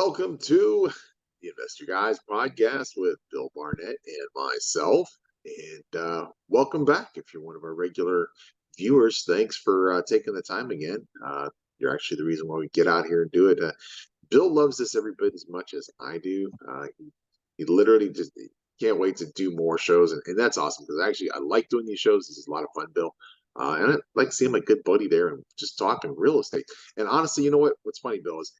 Welcome to the Investor Guys podcast with Bill Barnett and myself. And welcome back. If you're one of our regular viewers, thanks for taking the time again. You're actually the reason why we get out here and do it. Bill loves this every bit as much as I do. He literally just can't wait to do more shows, and that's awesome because actually I like doing these shows. This is a lot of fun, Bill. And I like seeing my good buddy there and just talking real estate. And honestly, you know what? What's funny, Bill, is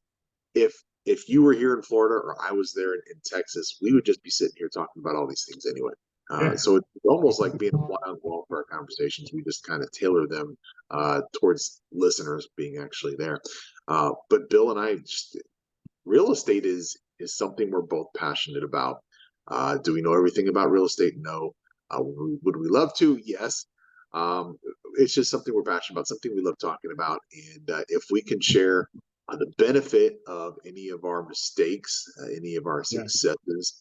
if if you were here in Florida or I was there in Texas, we would just be sitting here talking about all these things anyway. Yeah. So it's almost like being a fly on the wall for our conversations. We just kind of tailor them towards listeners being actually there. But Bill and I, just real estate is something we're both passionate about. Do we know everything about real estate? No. Would we love to? Yes. It's just something we're passionate about, something we love talking about. And if we can share the benefit of any of our mistakes, any of our successes,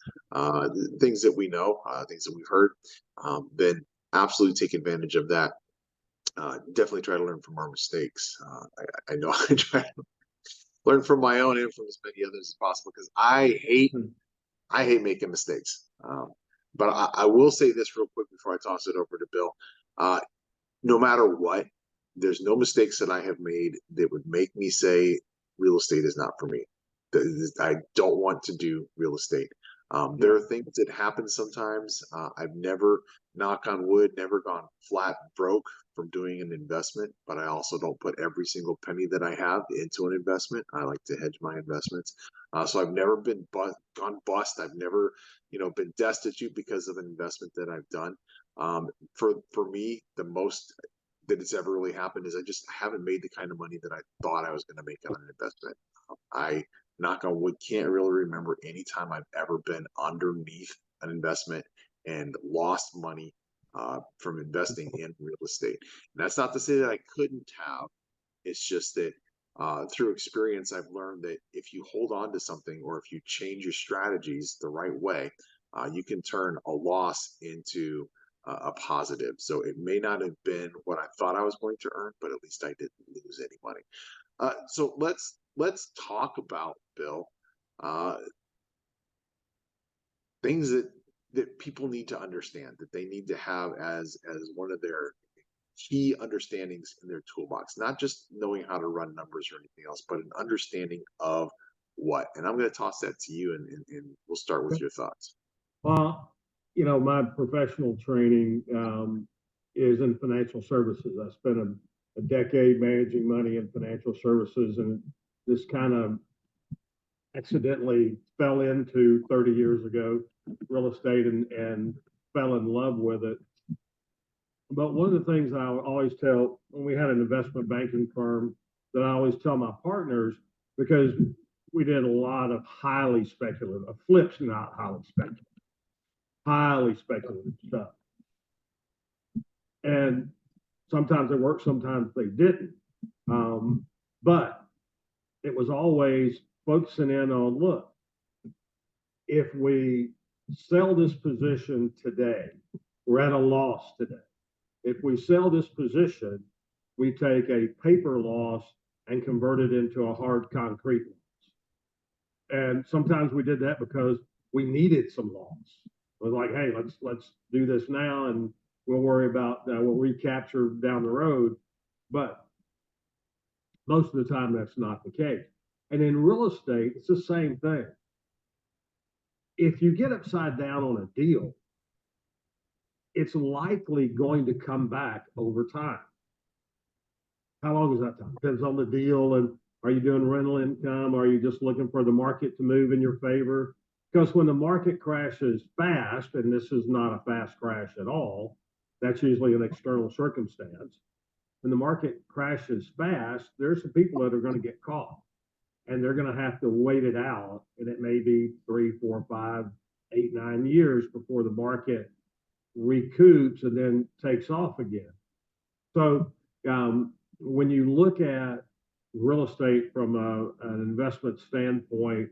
things that we know, things that we've heard, then absolutely take advantage of that. Definitely try to learn from our mistakes. I know I try to learn from my own and from as many others as possible because I hate making mistakes. But I will say this real quick before I toss it over to Bill. No matter what, there's no mistakes that I have made that would make me say real estate is not for me. I don't want to do real estate. There are things that happen sometimes. I've never, knock on wood, never gone flat broke from doing an investment, but I also don't put every single penny that I have into an investment. I like to hedge my investments. So I've never been gone bust. I've never, been destitute because of an investment that I've done. For me, the most that it's ever really happened is I just haven't made the kind of money that I thought I was going to make on an investment. I, knock on wood, can't really remember any time I've ever been underneath an investment and lost money from investing in real estate. And that's not to say that I couldn't have. It's just that through experience, I've learned that if you hold on to something or if you change your strategies the right way, you can turn a loss into a positive. So it may not have been what I thought I was going to earn, but at least I didn't lose any money. So let's talk about, Bill, things that people need to understand, that they need to have as one of their key understandings in their toolbox, not just knowing how to run numbers or anything else, but an understanding of what. And I'm going to toss that to you, and we'll start with your thoughts. Well, my professional training is in financial services. I spent a decade managing money in financial services, and just kind of accidentally fell into 30 years ago real estate and fell in love with it. But one of the things I always tell when we had an investment banking firm that I always tell my partners, because we did a lot of highly speculative, flips not highly speculative stuff. And sometimes it worked, sometimes they didn't. But it was always focusing in on, look, if we sell this position today, we're at a loss today. If we sell this position, we take a paper loss and convert it into a hard concrete loss. And sometimes we did that because we needed some loss. It was like, hey, let's do this now, and we'll worry about we'll recapture down the road. But most of the time, that's not the case. And in real estate, it's the same thing. If you get upside down on a deal, it's likely going to come back over time. How long is that time? Depends on the deal. And are you doing rental income? Or are you just looking for the market to move in your favor? Because when the market crashes fast, and this is not a fast crash at all, that's usually an external circumstance. When the market crashes fast, there's some people that are going to get caught, and they're going to have to wait it out. And it may be 3, 4, 5, 8, 9 years before the market recoups and then takes off again. So when you look at real estate from an investment standpoint,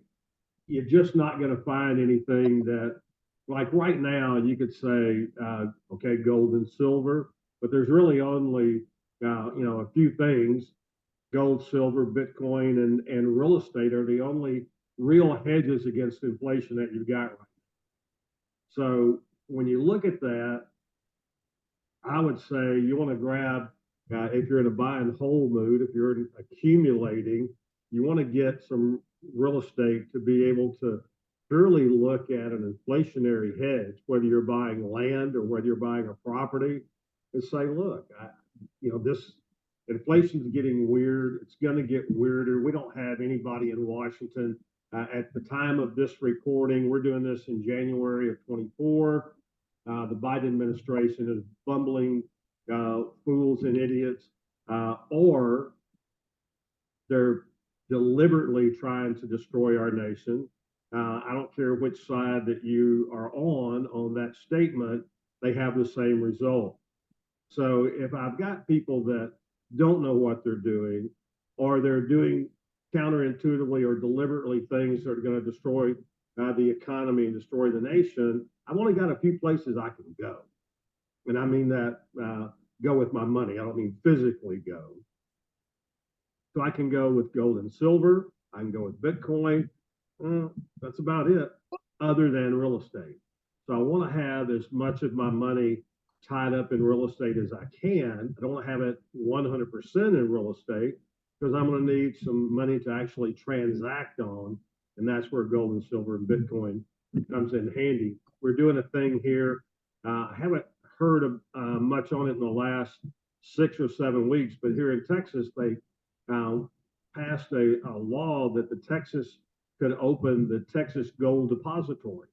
you're just not going to find anything that, like right now, you could say, okay, gold and silver, but there's really only, a few things. Gold, silver, Bitcoin, and real estate are the only real hedges against inflation that you've got right now. So when you look at that, I would say you want to grab, if you're in a buy and hold mood, if you're accumulating, you want to get some real estate to be able to purely look at an inflationary hedge, whether you're buying land or whether you're buying a property, and say, look, this inflation's getting weird. It's going to get weirder. We don't have anybody in Washington. At the time of this recording, we're doing this in January of 24. The Biden administration is bumbling fools and idiots, or they're deliberately trying to destroy our nation. I don't care which side that you are on that statement, they have the same result. So if I've got people that don't know what they're doing, or they're doing counterintuitively or deliberately things that are going to destroy the economy and destroy the nation, I've only got a few places I can go. And I mean that go with my money. I don't mean physically go. So I can go with gold and silver. I can go with Bitcoin. That's about it, other than real estate. So I want to have as much of my money tied up in real estate as I can. I don't want to have it 100% in real estate because I'm going to need some money to actually transact on. And that's where gold and silver and Bitcoin comes in handy. We're doing a thing here. I haven't heard of, much on it in the last 6 or 7 weeks, but here in Texas, they passed a law that the Texas could open the Texas Gold Depository.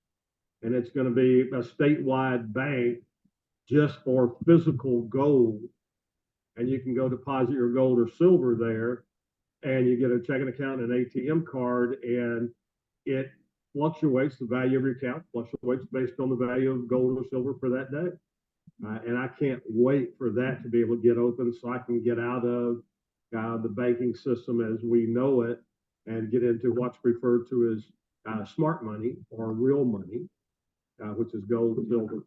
And it's going to be a statewide bank just for physical gold. And you can go deposit your gold or silver there, and you get a checking account and an ATM card, and it fluctuates. The value of your account fluctuates based on the value of gold or silver for that day. And I can't wait for that to be able to get open so I can get out of the banking system as we know it and get into what's referred to as smart money or real money, which is gold, silver,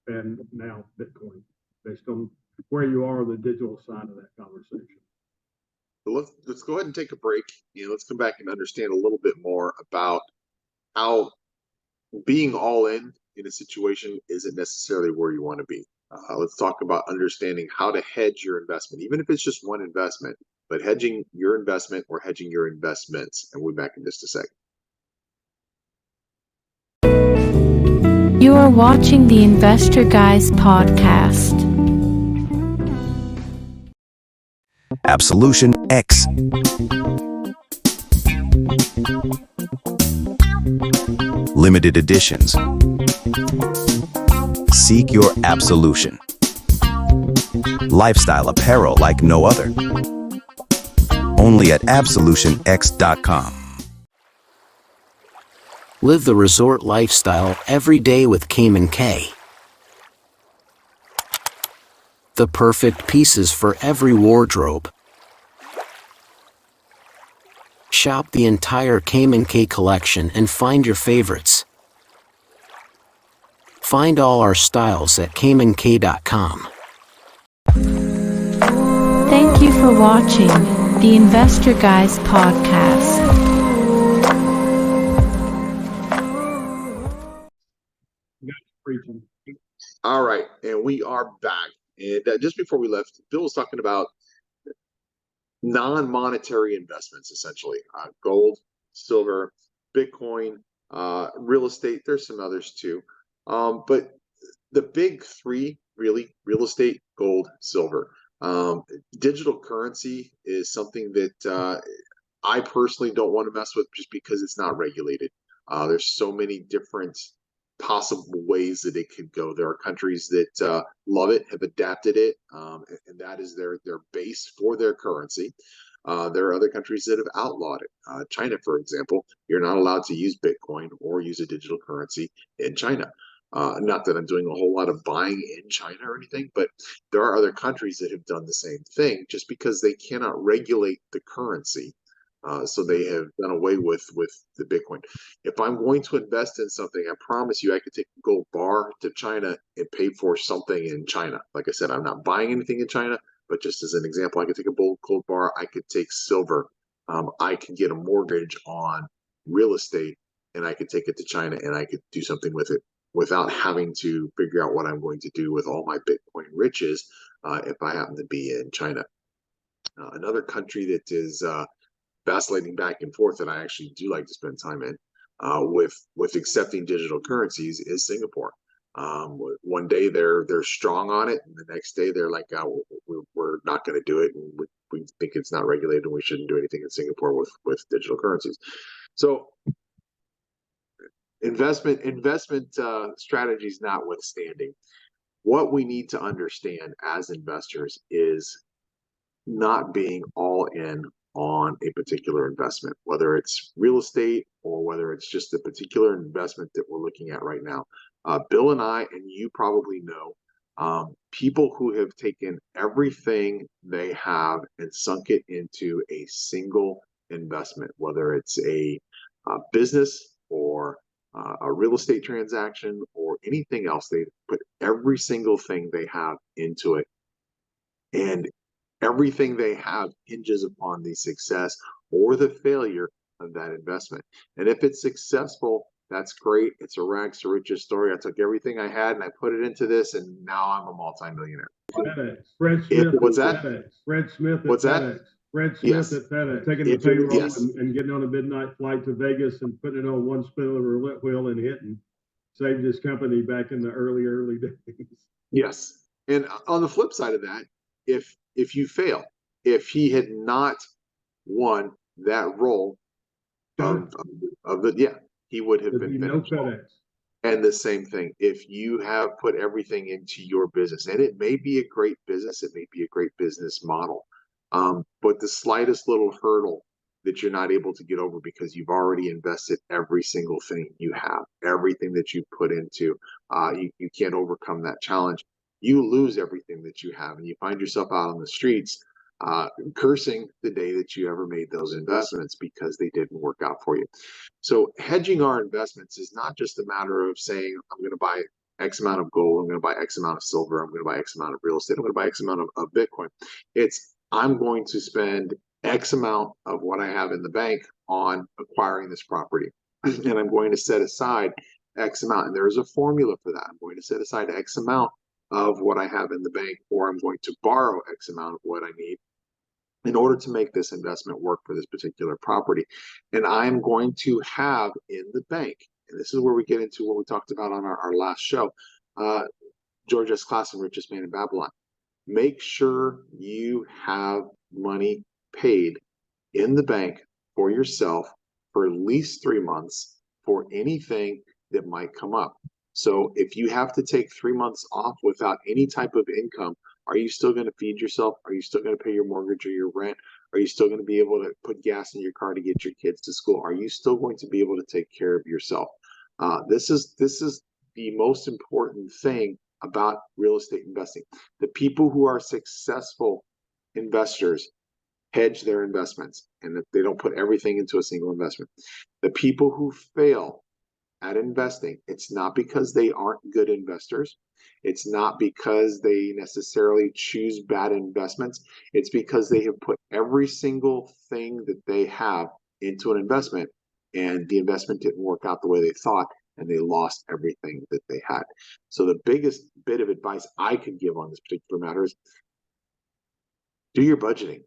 and now Bitcoin, based on where you are on the digital side of that conversation. So let's go ahead and take a break. Let's come back and understand a little bit more about how being all in a situation isn't necessarily where you want to be. Let's talk about understanding how to hedge your investment, even if it's just one investment, but hedging your investment or hedging your investments. And we'll be back in just a second. You are watching the Investor Guys podcast. Absolution X. Limited editions. Seek your absolution. Lifestyle apparel like no other. Only at absolutionx.com. Live the resort lifestyle every day with Cayman K. The perfect pieces for every wardrobe. Shop the entire Cayman K collection and find your favorites. Find all our styles at caymank.com. Thank you for watching the Investor Guys podcast. Preaching. All right, and we are back. And just before we left, Bill was talking about non-monetary investments, essentially gold, silver, Bitcoin, real estate. There's some others too, but the big three really: real estate, gold, silver. Digital currency is something that I personally don't want to mess with just because it's not regulated. There's so many different possible ways that it could go. There are countries that love it, have adapted it, and that is their base for their currency. There are other countries that have outlawed it. China, for example, you're not allowed to use Bitcoin or use a digital currency in China. Not that I'm doing a whole lot of buying in China or anything, but there are other countries that have done the same thing just because they cannot regulate the currency. So they have done away with the Bitcoin. If I'm going to invest in something, I promise you I could take a gold bar to China and pay for something in China. Like I said, I'm not buying anything in China, but just as an example, I could take a gold bar, I could take silver. I could get a mortgage on real estate, and I could take it to China and I could do something with it without having to figure out what I'm going to do with all my Bitcoin riches if I happen to be in China. Another country that is vacillating back and forth that I actually do like to spend time in with accepting digital currencies is Singapore. One day they're strong on it, and the next day they're like, oh, we're not going to do it, and we think it's not regulated, and we shouldn't do anything in Singapore with digital currencies. So investment strategies notwithstanding, what we need to understand as investors is not being all in on a particular investment, whether it's real estate or whether it's just a particular investment that we're looking at right now. Bill and I, and you probably know, people who have taken everything they have and sunk it into a single investment, whether it's a business or a real estate transaction or anything else. They put every single thing they have into it. And everything they have hinges upon the success or the failure of that investment. And if it's successful, that's great. It's a rags to riches story. I took everything I had and I put it into this, and now I'm a multimillionaire. FedEx. Fred Smith. What's that? FedEx. Fred Smith at What's that? FedEx. Fred Smith Yes. at FedEx. Taking the payroll Yes. and getting on a midnight flight to Vegas and putting it on one spin of the roulette wheel and hitting. Saved his company back in the early days. Yes. And on the flip side of that, if you fail, if he had not won that role of the he would have been finished. No FedEx. And the same thing, if you have put everything into your business, and it may be a great business, it may be a great business model, but the slightest little hurdle that you're not able to get over because you've already invested every single thing you have, everything that you put into, you can't overcome that challenge. You lose everything that you have, and you find yourself out on the streets cursing the day that you ever made those investments because they didn't work out for you. So hedging our investments is not just a matter of saying, I'm going to buy X amount of gold, I'm going to buy X amount of silver, I'm going to buy X amount of real estate, I'm going to buy X amount of Bitcoin. It's, I'm going to spend X amount of what I have in the bank on acquiring this property. And I'm going to set aside X amount. And there's a formula for that. I'm going to set aside X amount of what I have in the bank, or I'm going to borrow X amount of what I need in order to make this investment work for this particular property. And I'm going to have in the bank, and this is where we get into what we talked about on our last show, George S. Clason, Richest Man in Babylon. Make sure you have money paid in the bank for yourself for at least 3 months for anything that might come up. So if you have to take 3 months off without any type of income, are you still going to feed yourself? Are you still going to pay your mortgage or your rent? Are you still going to be able to put gas in your car to get your kids to school? Are you still going to be able to take care of yourself? This is the most important thing about real estate investing. The people who are successful investors hedge their investments, and they don't put everything into a single investment. The people who fail at investing, it's not because they aren't good investors. It's not because they necessarily choose bad investments. It's because they have put every single thing that they have into an investment, and the investment didn't work out the way they thought, and they lost everything that they had. So the biggest bit of advice I could give on this particular matter is do your budgeting.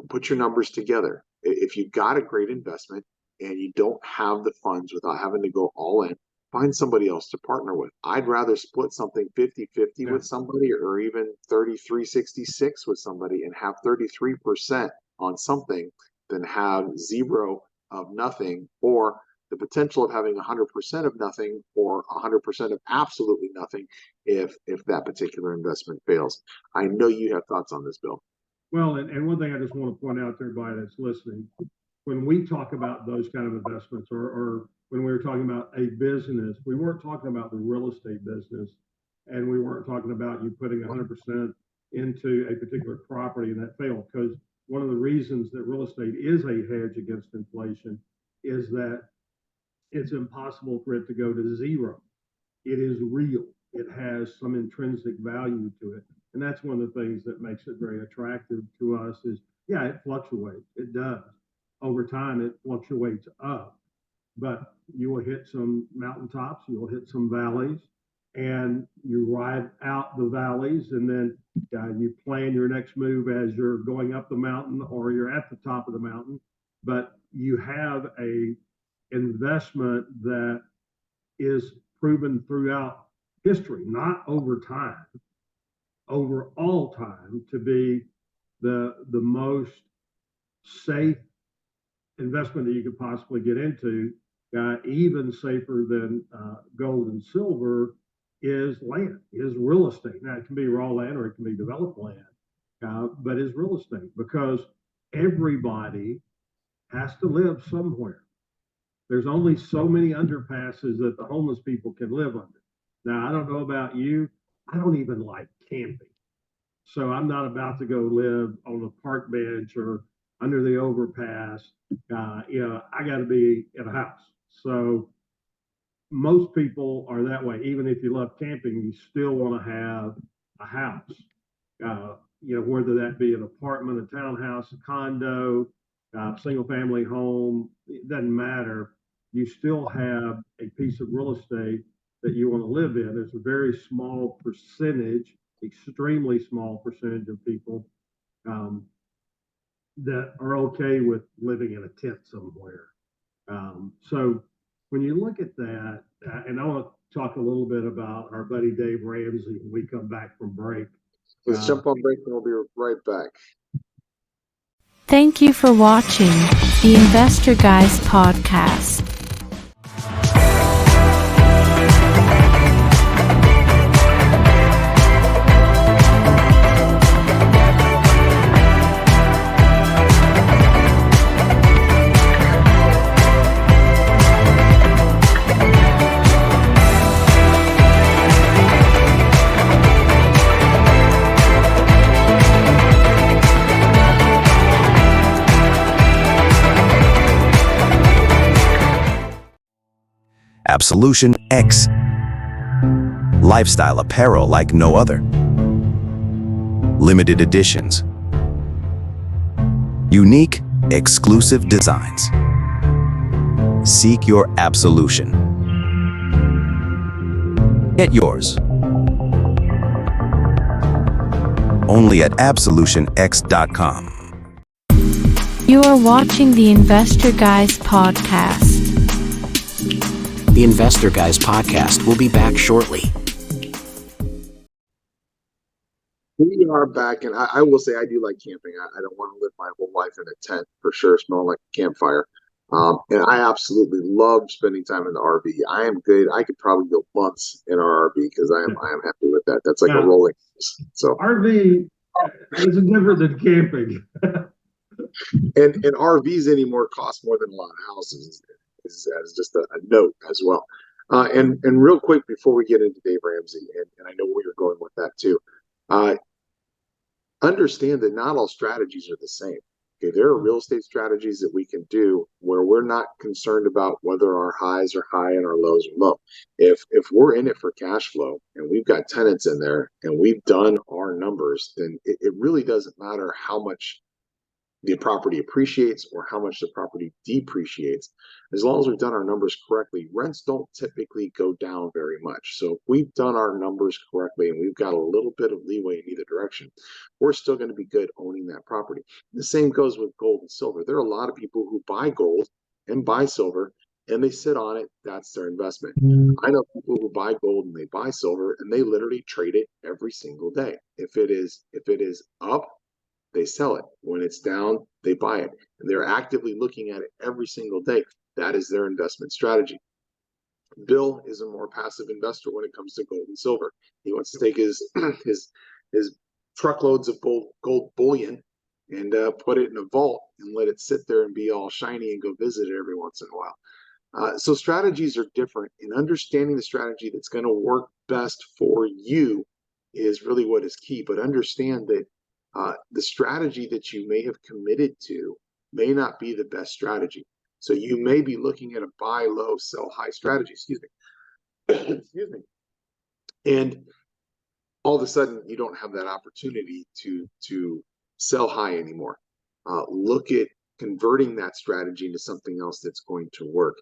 Put your numbers together. If you've got a great investment and you don't have the funds without having to go all in, find somebody else to partner with. I'd rather split something 50-50 with somebody, or even 33-66 with somebody, and have 33% on something than have zero of nothing, or the potential of having 100% of nothing or 100% of absolutely nothing if that particular investment fails. I know you have thoughts on this, Bill. Well, and one thing I just want to point out to everybody that's listening, when we talk about those kind of investments, or when we were talking about a business, we weren't talking about the real estate business, and we weren't talking about you putting 100% into a particular property and that failed. Because one of the reasons that real estate is a hedge against inflation is that it's impossible for it to go to zero. It is real. It has some intrinsic value to it. And that's one of the things that makes it very attractive to us is, yeah, it fluctuates. It does. Over time, it fluctuates up. but you will hit some mountaintops, you will hit some valleys, and you ride out the valleys, and then you plan your next move as you're going up the mountain or you're at the top of the mountain. But you have a investment that is proven throughout history, not over time, over all time, to be the most safe investment that you could possibly get into, even safer than gold and silver, is land, is real estate. Now, it can be raw land or it can be developed land, but it's real estate, because everybody has to live somewhere. There's only so many underpasses that the homeless people can live under. Now, I don't know about you. I don't even like camping. So I'm not about to go live on a park bench or under the overpass. I got to be in a house. So most people are that way. Even if you love camping, you still want to have a house. Whether that be an apartment, a townhouse, a condo, single family home, it doesn't matter. You still have a piece of real estate that you want to live in. There's a very small percentage, extremely small percentage of people that are okay with living in a tent somewhere. So when you look at that, and I want to talk a little bit about our buddy Dave Ramsey when we come back from break. Let's jump on break and we'll be right back. Thank you for watching the Investor Guys podcast. Absolution X. Lifestyle apparel like no other. Limited editions. Unique, exclusive designs. Seek your absolution. Get yours. Only at absolutionx.com. You are watching the Investor Guys podcast. The Investor Guys podcast will be back shortly. We are back, and I will say I do like camping. I don't want to live my whole life in a tent, for sure, smelling like a campfire. And I absolutely love spending time in the RV. I am good. I could probably go months in our RV because I am happy with that. That's like a rolling. So RV is different than camping. and RVs anymore cost more than a lot of houses. Is just a note as well. And real quick before we get into Dave Ramsey, and I know where you're going with that too. Understand that not all strategies are the same. Okay, there are real estate strategies that we can do where we're not concerned about whether our highs are high and our lows are low. If we're in it for cash flow and we've got tenants in there and we've done our numbers, then it really doesn't matter how much the property appreciates or how much the property depreciates. As long as we've done our numbers correctly, rents don't typically go down very much. So if we've done our numbers correctly and we've got a little bit of leeway in either direction, we're still going to be good owning that property. The same goes with gold and silver. There are a lot of people who buy gold and buy silver and they sit on it. That's their investment. I know people who buy gold and they buy silver and they literally trade it every single day. If it is up, they sell it. When it's down, they buy it. And they're actively looking at it every single day. That is their investment strategy. Bill is a more passive investor when it comes to gold and silver. He wants to take his truckloads of gold bullion and put it in a vault and let it sit there and be all shiny and go visit it every once in a while. So strategies are different, and understanding the strategy that's going to work best for you is really what is key. But understand that the strategy that you may have committed to may not be the best strategy. So you may be looking at a buy low, sell high strategy, excuse me. Excuse me. And all of a sudden you don't have that opportunity to sell high anymore. Look at converting that strategy into something else that's going to work.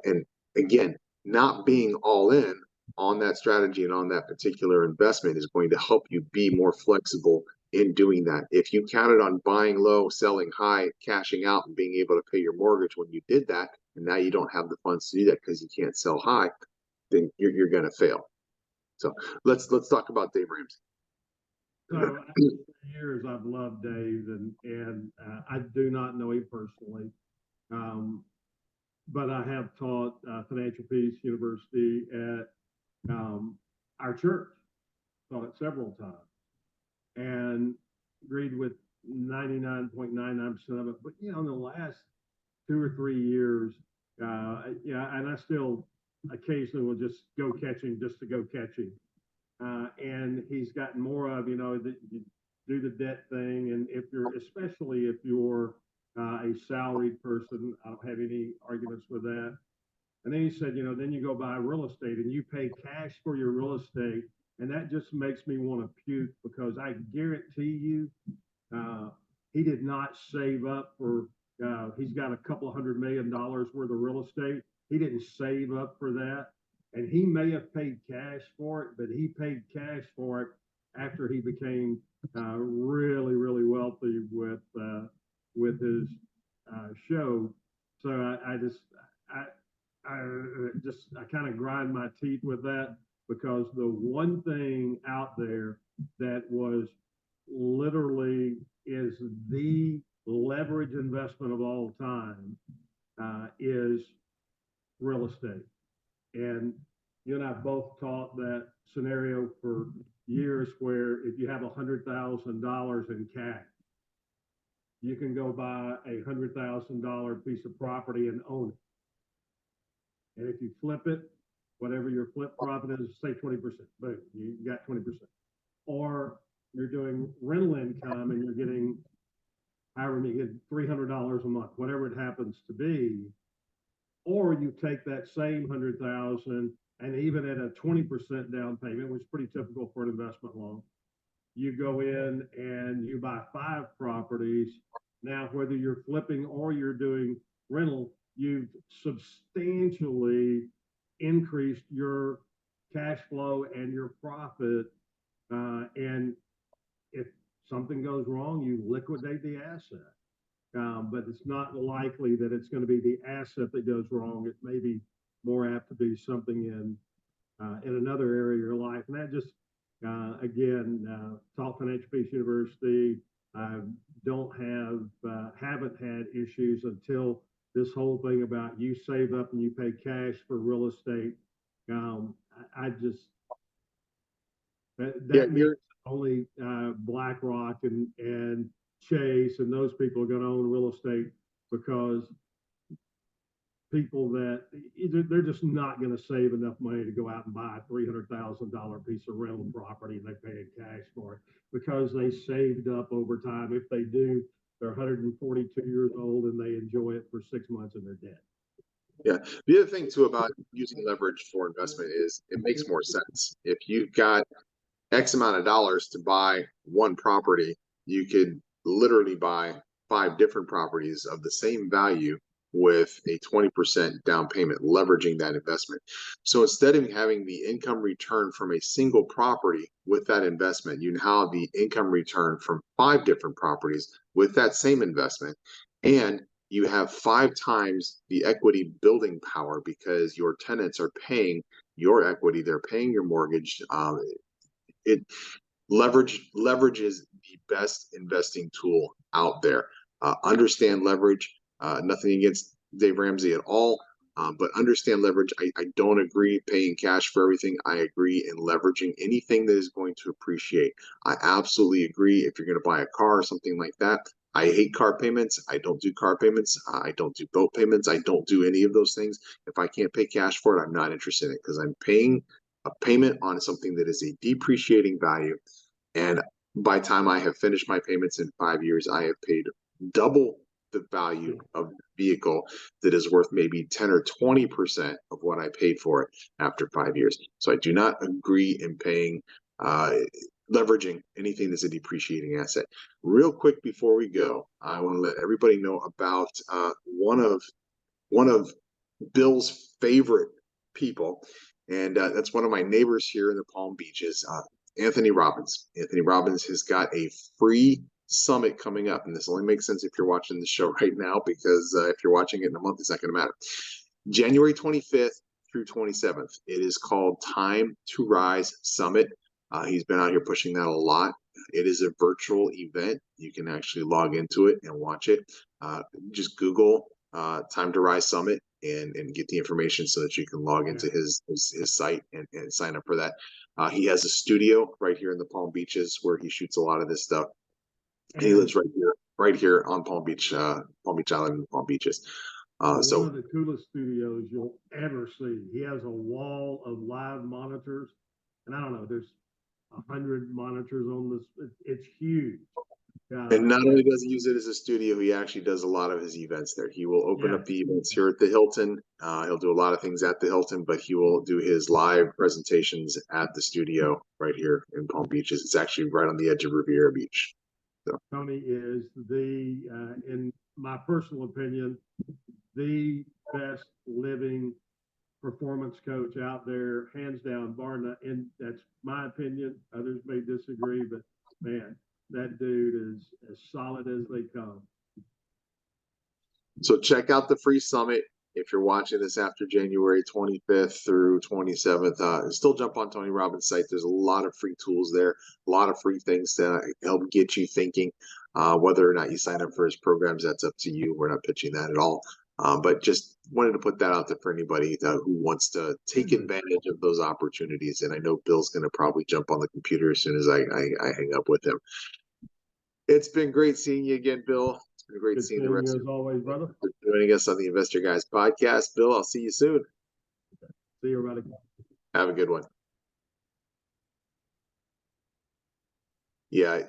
And again, not being all in on that strategy and on that particular investment is going to help you be more flexible in doing that. If you counted on buying low, selling high, cashing out, and being able to pay your mortgage when you did that, and now you don't have the funds to do that because you can't sell high, then you're going to fail. So let's talk about Dave Ramsey. So for years I've loved Dave, and I do not know him personally, but I have taught Financial Peace University at our church. Taught it several times, and agreed with 99.99% of it. But in the last 2 or 3 years, and I still occasionally will just go catching just to go catching. And he's gotten more of, that you do the debt thing. And especially if you're a salaried person, I don't have any arguments with that. And then he said, then you go buy real estate and you pay cash for your real estate. And that just makes me want to puke, because I guarantee you, he did not save up for, he's got a couple $100 million worth of real estate. He didn't save up for that. And he may have paid cash for it, but he paid cash for it after he became really, really wealthy with his show. So I kind of grind my teeth with that, because the one thing out there that was literally is the leverage investment of all time is real estate. And you and I both taught that scenario for years, where if you have $100,000 in cash, you can go buy a $100,000 piece of property and own it. And if you flip it, whatever your flip profit is, say 20%, boom, you got 20%. Or you're doing rental income and you're getting, however you get $300 a month, whatever it happens to be. Or you take that same 100,000, and even at a 20% down payment, which is pretty typical for an investment loan, you go in and you buy 5 properties. Now, whether you're flipping or you're doing rental, you've substantially increased your cash flow and your profit. And if something goes wrong, you liquidate the asset. But it's not likely that it's going to be the asset that goes wrong. It may be more apt to be something in another area of your life. And that just, taught Financial Peace University. I haven't had issues until this whole thing about you save up and you pay cash for real estate. That means only BlackRock and Chase and those people are going to own real estate, because people that they're just not going to save enough money to go out and buy a $300,000 piece of rental property and they pay in cash for it, because they saved up over time. If they do, they're 142 years old and they enjoy it for 6 months and they're dead. Yeah. The other thing too about using leverage for investment is it makes more sense. If you've got X amount of dollars to buy one property, you could literally buy 5 different properties of the same value with a 20% down payment, leveraging that investment. So instead of having the income return from a single property with that investment, you now have the income return from 5 different properties with that same investment. And you have 5 times the equity building power, because your tenants are paying your equity, they're paying your mortgage. Leverage is the best investing tool out there. Understand leverage. Nothing against Dave Ramsey at all, but understand leverage. I don't agree paying cash for everything. I agree in leveraging anything that is going to appreciate. I absolutely agree if you're going to buy a car or something like that. I hate car payments. I don't do car payments. I don't do boat payments. I don't do any of those things. If I can't pay cash for it, I'm not interested in it, because I'm paying a payment on something that is a depreciating value. And by the time I have finished my payments in 5 years, I have paid double the value of the vehicle that is worth maybe 10 or 20% of what I paid for it after 5 years. So I do not agree in paying, leveraging anything that's a depreciating asset. Real quick before we go, I want to let everybody know about one of Bill's favorite people, and that's one of my neighbors here in the Palm Beaches, Anthony Robbins. Anthony Robbins has got a free summit coming up, and this only makes sense if you're watching the show right now, because if you're watching it in a month, it's not going to matter. January 25th through 27th. It is called Time to Rise Summit. He's been out here pushing that a lot. It is a virtual event. You can actually log into it and watch it. Just Google Time to Rise Summit and get the information so that you can log into his site and sign up for that. He has a studio right here in the Palm Beaches where he shoots a lot of this stuff. And he lives right here on Palm Beach Island and Palm Beaches. One So of the coolest studios you'll ever see. He has a wall of live monitors, and I don't know, there's 100 monitors on this. It's huge. and not only does he use it as a studio, he actually does a lot of his events there. He will open up the events here at the Hilton. He'll do a lot of things at the Hilton, but he will do his live presentations at the studio right here in Palm Beaches. It's actually right on the edge of Riviera Beach. So Tony is in my personal opinion, the best living performance coach out there, hands down, bar none. And that's my opinion. Others may disagree, but man, that dude is as solid as they come. So check out the free summit. If you're watching this after January 25th through 27th, still jump on Tony Robbins' site. There's a lot of free tools there, a lot of free things to help get you thinking. Whether or not you sign up for his programs, that's up to you. We're not pitching that at all. But just wanted to put that out there for anybody who wants to take advantage of those opportunities. And I know Bill's going to probably jump on the computer as soon as I hang up with him. It's been great seeing you again, Bill. It's been great seeing the rest of you as always, brother. For joining us on the Investor Guys podcast. Bill, I'll see you soon. See you, everybody. Have a good one. Yeah.